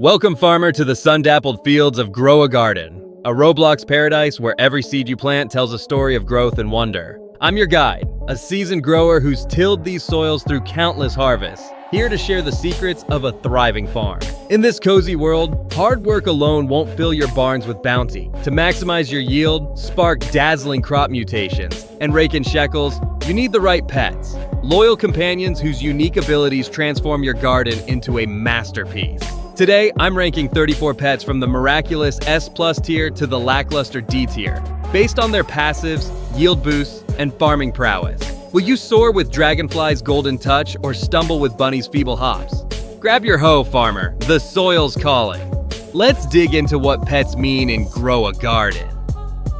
Welcome, farmer, to the sun-dappled fields of Grow a Garden, a Roblox paradise where every seed you plant tells a story of growth and wonder. I'm your guide, a seasoned grower who's tilled these soils through countless harvests, here to share the secrets of a thriving farm. In this cozy world, hard work alone won't fill your barns with bounty. To maximize your yield, spark dazzling crop mutations, and rake in shekels, you need the right pets. Loyal companions whose unique abilities transform your garden into a masterpiece. Today, I'm ranking 34 pets from the miraculous S+ tier to the lackluster D tier, based on their passives, yield boosts, and farming prowess. Will you soar with Dragonfly's golden touch or stumble with Bunny's feeble hops? Grab your hoe, farmer, the soil's calling. Let's dig into what pets mean in Grow a Garden.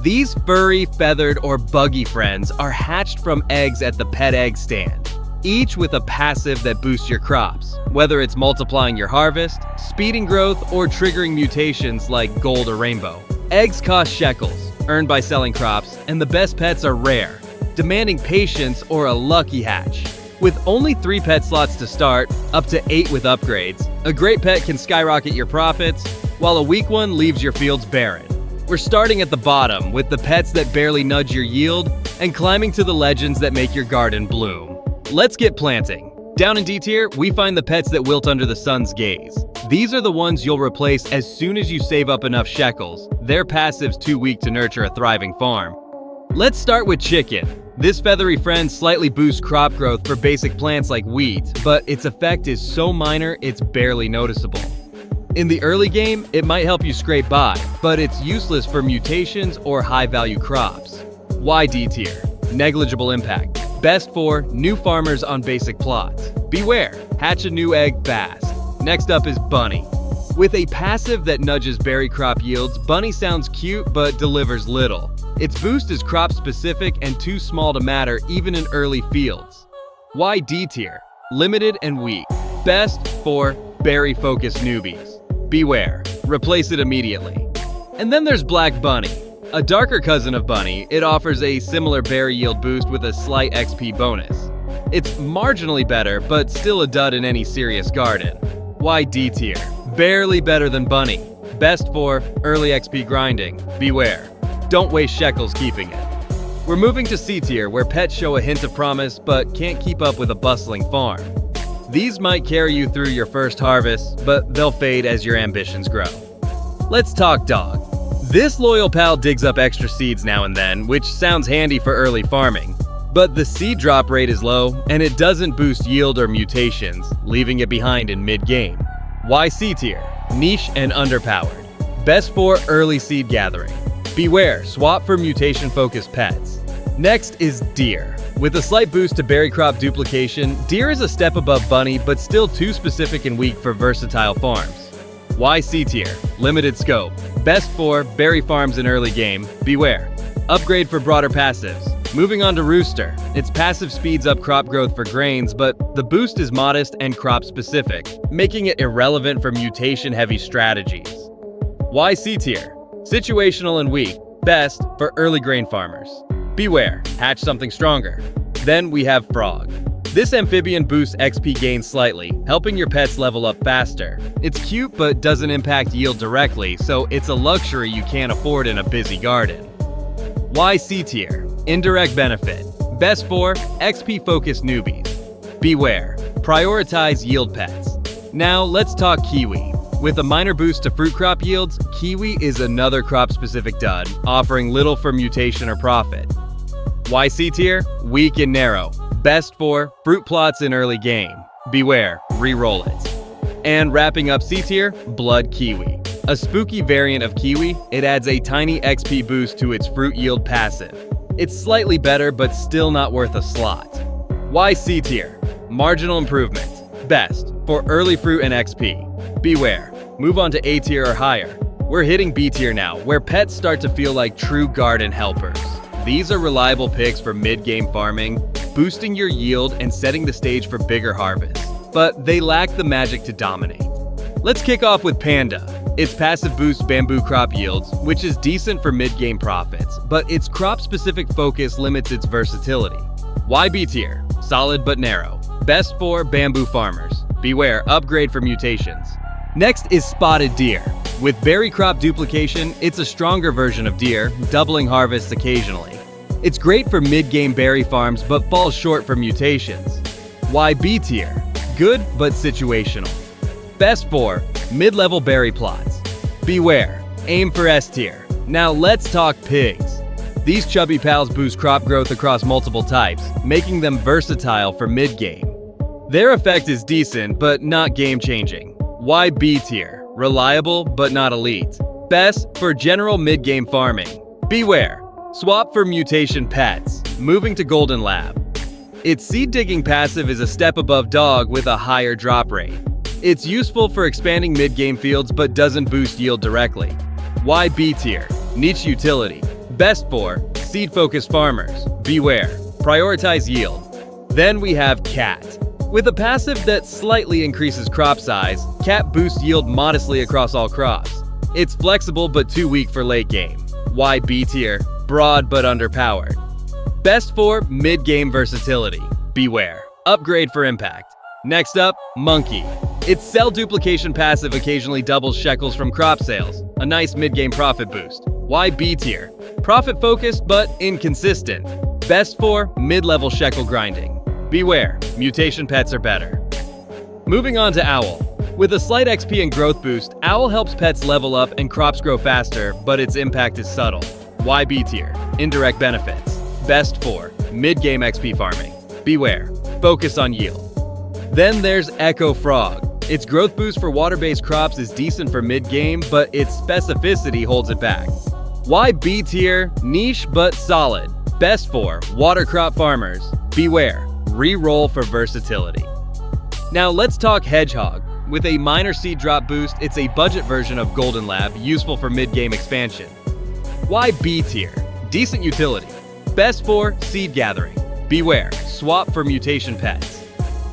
These furry, feathered, or buggy friends are hatched from eggs at the pet egg stand, each with a passive that boosts your crops, whether it's multiplying your harvest, speeding growth, or triggering mutations like gold or rainbow. Eggs cost shekels, earned by selling crops, and the best pets are rare, demanding patience or a lucky hatch. With only 3 pet slots to start, up to 8 with upgrades, a great pet can skyrocket your profits, while a weak one leaves your fields barren. We're starting at the bottom with the pets that barely nudge your yield and climbing to the legends that make your garden bloom. Let's get planting. Down in D tier, we find the pets that wilt under the sun's gaze. These are the ones you'll replace as soon as you save up enough shekels. Their passive's too weak to nurture a thriving farm. Let's start with chicken. This feathery friend slightly boosts crop growth for basic plants like wheat, but its effect is so minor it's barely noticeable. In the early game, it might help you scrape by, but it's useless for mutations or high-value crops. Why D tier? Negligible impact. Best for new farmers on basic plots. Beware, hatch a new egg fast. Next up is Bunny. With a passive that nudges berry crop yields, Bunny sounds cute but delivers little. Its boost is crop specific and too small to matter even in early fields. Why D tier? Limited and weak. Best for berry focused newbies. Beware, replace it immediately. And then there's Black Bunny. A darker cousin of Bunny, it offers a similar berry yield boost with a slight XP bonus. It's marginally better, but still a dud in any serious garden. Why D tier? Barely better than Bunny. Best for early XP grinding. Beware. Don't waste shekels keeping it. We're moving to C tier, where pets show a hint of promise, but can't keep up with a bustling farm. These might carry you through your first harvest, but they'll fade as your ambitions grow. Let's talk dog. This loyal pal digs up extra seeds now and then, which sounds handy for early farming. But the seed drop rate is low, and it doesn't boost yield or mutations, leaving it behind in mid-game. Why C tier? Niche and underpowered. Best for early seed gathering. Beware, swap for mutation-focused pets. Next is Deer. With a slight boost to berry crop duplication, Deer is a step above Bunny, but still too specific and weak for versatile farms. Why C tier? Limited scope. Best for berry farms in early game. Beware. Upgrade for broader passives. Moving on to Rooster. Its passive speeds up crop growth for grains, but the boost is modest and crop specific, making it irrelevant for mutation-heavy strategies. Why C tier? Situational and weak. Best for early grain farmers. Beware. Hatch something stronger. Then we have Frog. This amphibian boosts XP gain slightly, helping your pets level up faster. It's cute but doesn't impact yield directly, so it's a luxury you can't afford in a busy garden. Why C tier? Indirect benefit. Best for XP-focused newbies. Beware. Prioritize yield pets. Now let's talk Kiwi. With a minor boost to fruit crop yields, Kiwi is another crop-specific dud, offering little for mutation or profit. Why C tier? Weak and narrow. Best for fruit plots in early game. Beware, re-roll it. And wrapping up C tier, Blood Kiwi. A spooky variant of Kiwi, it adds a tiny XP boost to its fruit yield passive. It's slightly better, but still not worth a slot. Why C tier? Marginal improvement. Best for early fruit and XP. Beware, move on to A tier or higher. We're hitting B tier now, where pets start to feel like true garden helpers. These are reliable picks for mid-game farming, boosting your yield and setting the stage for bigger harvests. But they lack the magic to dominate. Let's kick off with Panda. Its passive boosts bamboo crop yields, which is decent for mid-game profits, but its crop-specific focus limits its versatility. Why B tier? Solid but narrow. Best for bamboo farmers. Beware, upgrade for mutations. Next is spotted deer. With berry crop duplication, it's a stronger version of deer, doubling harvests occasionally. It's great for mid-game berry farms but falls short for mutations. Why B tier? Good but situational. Best for mid-level berry plots. Beware, aim for S tier. Now let's talk pigs. These chubby pals boost crop growth across multiple types, making them versatile for mid-game. Their effect is decent but not game-changing. Why B tier? Reliable but not elite. Best for general mid-game farming. Beware, swap for mutation pets. Moving to Golden Lab. Its seed-digging passive is a step above dog with a higher drop rate. It's useful for expanding mid-game fields but doesn't boost yield directly. Why B tier? Niche utility. Best for seed-focused farmers. Beware, prioritize yield. Then we have Cat. With a passive that slightly increases crop size, Cat boosts yield modestly across all crops. It's flexible but too weak for late game. Why B tier? Broad but underpowered. Best for mid-game versatility. Beware, upgrade for impact. Next up, Monkey. Its cell duplication passive occasionally doubles Sheckles from crop sales, a nice mid-game profit boost. Why B tier? Profit-focused but inconsistent. Best for mid-level Sheckle grinding. Beware, mutation pets are better. Moving on to Owl. With a slight XP and growth boost, Owl helps pets level up and crops grow faster, but its impact is subtle. Why B tier? Indirect benefits. Best for mid-game XP farming. Beware, focus on yield. Then there's Echo Frog. Its growth boost for water-based crops is decent for mid-game, but its specificity holds it back. Why B tier? Niche but solid. Best for water crop farmers. Beware, re-roll for versatility. Now let's talk Hedgehog. With a minor seed drop boost, it's a budget version of Golden Lab, useful for mid-game expansion. Why B tier? Decent utility. Best for seed gathering. Beware, swap for mutation pets.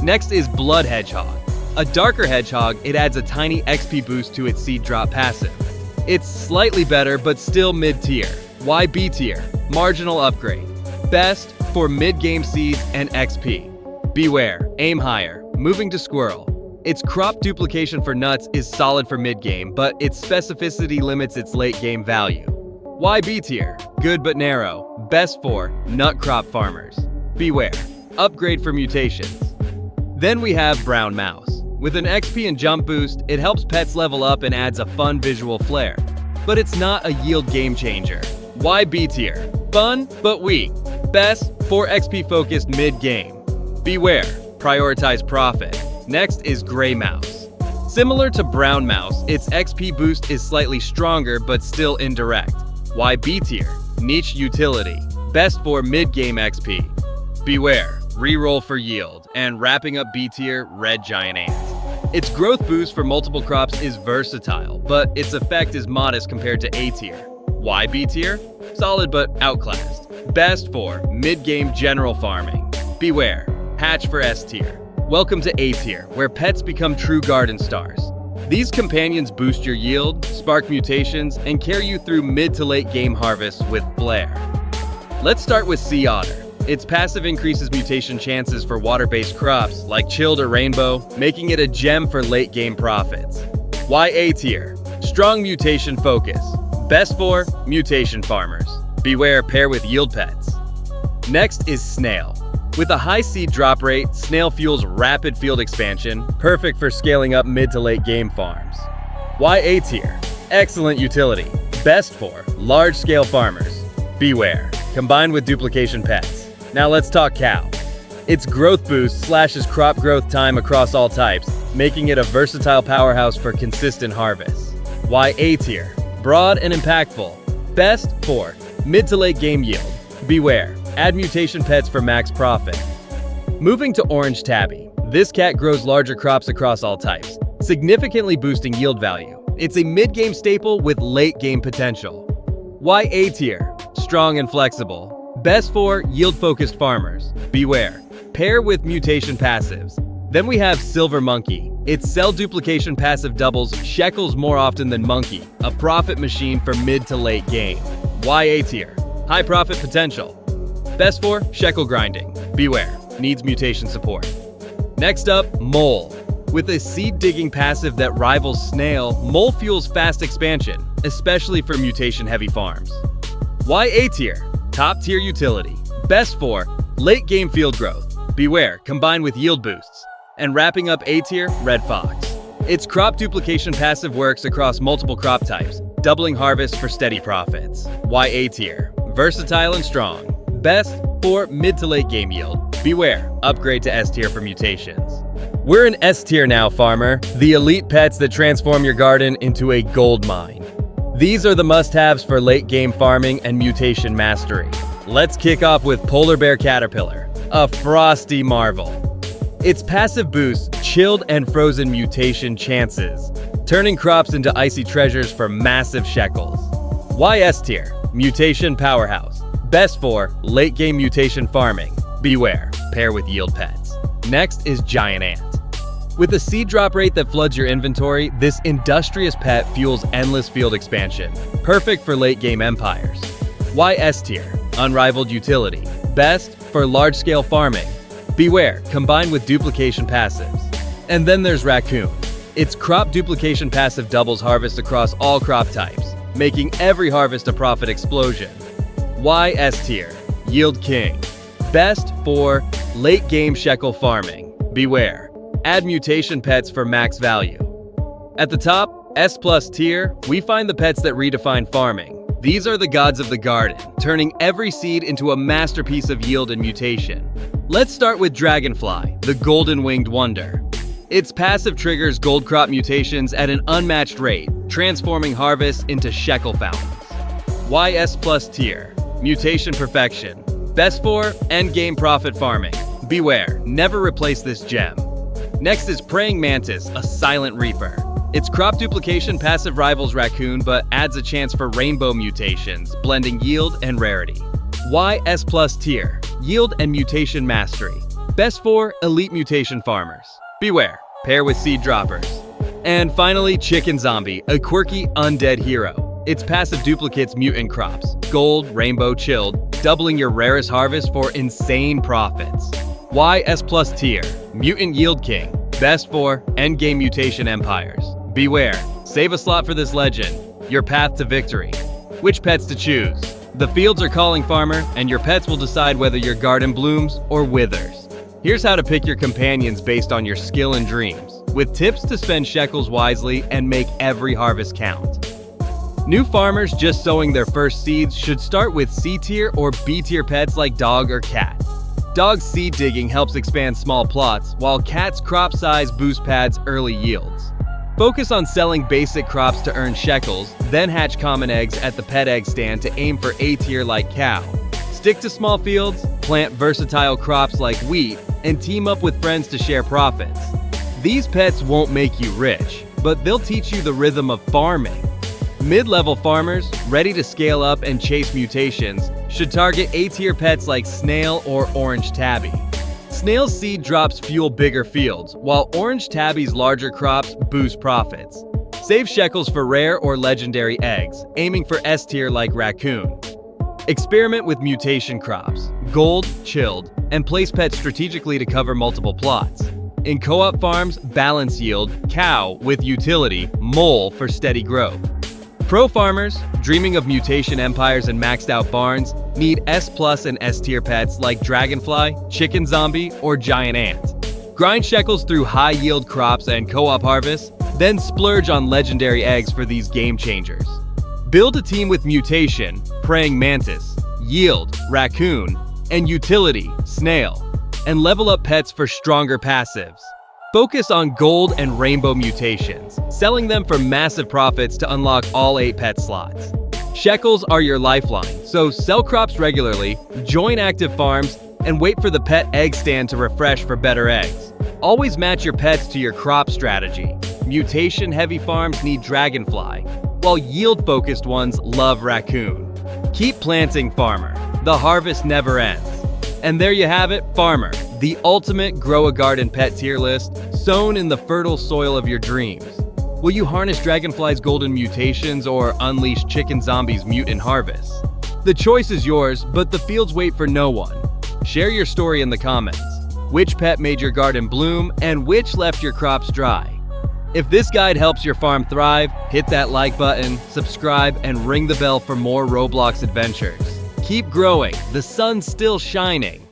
Next is Blood Hedgehog. A darker hedgehog, it adds a tiny XP boost to its seed drop passive. It's slightly better but still mid-tier. Why B tier? Marginal upgrade. Best for mid-game seeds and XP. Beware, aim higher. Moving to Squirrel. Its crop duplication for nuts is solid for mid-game, but its specificity limits its late-game value. Why B tier? Good but narrow. Best for nut crop farmers. Beware, upgrade for mutations. Then we have Brown Mouse. With an XP and jump boost, it helps pets level up and adds a fun visual flair. But it's not a yield game changer. Why B tier? Fun but weak. Best for XP-focused mid-game. Beware, prioritize profit. Next is Gray Mouse. Similar to Brown Mouse, its XP boost is slightly stronger but still indirect. Why B tier? Niche utility. Best for mid-game XP. Beware, reroll for yield. And wrapping up B tier, Red Giant Ant. Its growth boost for multiple crops is versatile, but its effect is modest compared to A tier. Why B tier? Solid but outclassed. Best for mid-game general farming. Beware, hatch for S tier. Welcome to A tier, where pets become true garden stars. These companions boost your yield, spark mutations, and carry you through mid to late game harvests with flair. Let's start with Sea Otter. Its passive increases mutation chances for water-based crops like chilled or rainbow, making it a gem for late game profits. Why A tier? Strong mutation focus. Best for mutation farmers. Beware, pair with yield pets. Next is Snail. With a high seed drop rate, Snail fuels rapid field expansion, perfect for scaling up mid to late game farms. Why A tier? Excellent utility. Best for large-scale farmers. Beware, combined with duplication pets. Now let's talk Cow. Its growth boost slashes crop growth time across all types, making it a versatile powerhouse for consistent harvests. Why A tier? Broad and impactful. Best for mid to late game yield. Beware, add mutation pets for max profit. Moving to Orange Tabby. This cat grows larger crops across all types, significantly boosting yield value. It's a mid-game staple with late-game potential. Why A tier? Strong and flexible. Best for yield-focused farmers. Beware, pair with mutation passives. Then we have Silver Monkey. Its cell duplication passive doubles Sheckles more often than Monkey, a profit machine for mid to late game. Why A tier? High profit potential. Best for Sheckle grinding. Beware, needs mutation support. Next up, Mole. With a seed-digging passive that rivals Snail, Mole fuels fast expansion, especially for mutation-heavy farms. Why A tier? Top-tier utility. Best for late-game field growth. Beware, combined with yield boosts. And wrapping up A tier, Red Fox. Its crop duplication passive works across multiple crop types, doubling harvest for steady profits. Why A tier? Versatile and strong. Best for mid to late game yield. Beware, upgrade to S tier for mutations. We're in S tier now, farmer. The elite pets that transform your garden into a gold mine. These are the must-haves for late game farming and mutation mastery. Let's kick off with Polar Bear Caterpillar, a frosty marvel. Its passive boosts chilled and frozen mutation chances, turning crops into icy treasures for massive Sheckles. Why S tier? Mutation powerhouse. Best for late game mutation farming. Beware, pair with yield pets. Next is Giant Ant. With a seed drop rate that floods your inventory, this industrious pet fuels endless field expansion. Perfect for late game empires. Why S tier? Unrivaled utility. Best for large scale farming. Beware, combined with duplication passives. And then there's Raccoon. Its crop duplication passive doubles harvest across all crop types, making every harvest a profit explosion. Why S tier? Yield King. Best for late game Sheckle farming. Beware, add mutation pets for max value. At the top, S+ tier, we find the pets that redefine farming. These are the gods of the garden, turning every seed into a masterpiece of yield and mutation. Let's start with Dragonfly, the golden-winged wonder. Its passive triggers gold crop mutations at an unmatched rate, transforming harvests into Sheckle fountains. Why S+ tier? Mutation perfection. Best for endgame profit farming. Beware, never replace this gem. Next is Praying Mantis, a silent reaper. Its crop duplication passive rivals Raccoon, but adds a chance for rainbow mutations, blending yield and rarity. Why S+ tier? Yield and mutation mastery. Best for elite mutation farmers. Beware, pair with seed droppers. And finally, Chicken Zombie, a quirky undead hero. Its passive duplicates mutant crops, gold, rainbow, chilled, doubling your rarest harvest for insane profits. Why S+ tier? Mutant Yield King. Best for endgame mutation empires. Beware, save a slot for this legend. Your path to victory. Which pets to choose? The fields are calling, farmer, and your pets will decide whether your garden blooms or withers. Here's how to pick your companions based on your skill and dreams, with tips to spend Sheckles wisely and make every harvest count. New farmers just sowing their first seeds should start with C tier or B tier pets like dog or cat. Dog's seed digging helps expand small plots, while cat's crop size boost pads early yields. Focus on selling basic crops to earn Sheckles, then hatch common eggs at the pet egg stand to aim for A tier like cow. Stick to small fields, plant versatile crops like wheat, and team up with friends to share profits. These pets won't make you rich, but they'll teach you the rhythm of farming. Mid-level farmers, ready to scale up and chase mutations, should target A-tier pets like Snail or Orange Tabby. Snail's seed drops fuel bigger fields, while Orange Tabby's larger crops boost profits. Save Sheckles for rare or legendary eggs, aiming for S-tier like Raccoon. Experiment with mutation crops, gold, chilled, and place pets strategically to cover multiple plots. In co-op farms, balance yield, cow with utility, mole for steady growth. Pro farmers, dreaming of mutation empires and maxed out barns, need S+ and S-tier pets like Dragonfly, Chicken Zombie, or Giant Ant. Grind Sheckles through high-yield crops and co-op harvests, then splurge on legendary eggs for these game changers. Build a team with mutation, Praying Mantis, yield, Raccoon, and utility, Snail, and level up pets for stronger passives. Focus on gold and rainbow mutations, selling them for massive profits to unlock all 8 pet slots. Sheckles are your lifeline, so sell crops regularly, join active farms, and wait for the pet egg stand to refresh for better eggs. Always match your pets to your crop strategy. Mutation-heavy farms need Dragonfly, while yield-focused ones love Raccoon. Keep planting, farmer. The harvest never ends. And there you have it, farmer, the ultimate grow-a-garden pet tier list, sown in the fertile soil of your dreams. Will you harness Dragonfly's golden mutations or unleash Chicken Zombie's mutant harvest? The choice is yours, but the fields wait for no one. Share your story in the comments. which pet made your garden bloom, and which left your crops dry. If this guide helps your farm thrive, hit that like button, subscribe, and ring the bell for more Roblox adventures. Keep growing, the sun's still shining.